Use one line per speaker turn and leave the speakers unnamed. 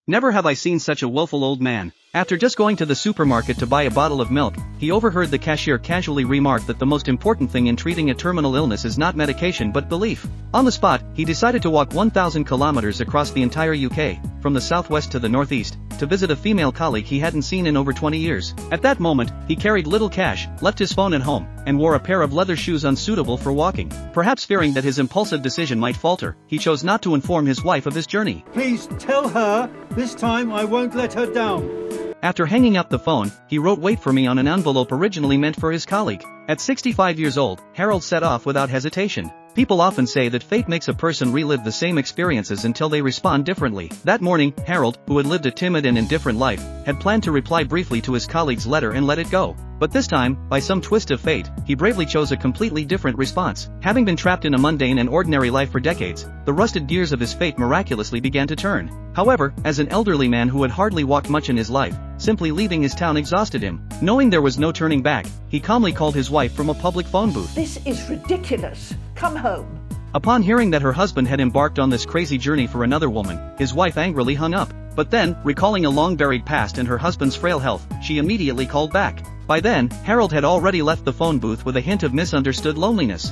Never have I seen such a woeful old man. After just going to the supermarket to buy a bottle of milk, he overheard the cashier casually remark that the most important thing in treating a terminal illness is not medication but belief. On the spot, he decided to walk 1,000 kilometers across the entire UK, from the southwest to the northeast, to visit a female colleague he hadn't seen in over 20 years. At that moment, he carried little cash, left his phone at home, and wore a pair of leather shoes unsuitable for walking. Perhaps fearing that his impulsive decision might falter, he chose not to inform his wife of his journey.
Please tell her, this time I won't let her down.
After hanging up the phone, he wrote "Wait for me" on an envelope originally meant for his colleague. At 65 years old, Harold set off without hesitation. People often say that fate makes a person relive the same experiences until they respond differently. That morning, Harold, who had lived a timid and indifferent life, had planned to reply briefly to his colleague's letter and let it go. But this time, by some twist of fate, he bravely chose a completely different response. Having been trapped in a mundane and ordinary life for decades, the rusted gears of his fate miraculously began to turn. However, as an elderly man who had hardly walked much in his life, simply leaving his town exhausted him. Knowing there was no turning back, he calmly called his wife from a public phone booth.
This is ridiculous. Come home.
Upon hearing that her husband had embarked on this crazy journey for another woman, his wife angrily hung up. But then, recalling a long-buried past and her husband's frail health, she immediately called back. By then, Harold had already left the phone booth with a hint of misunderstood loneliness.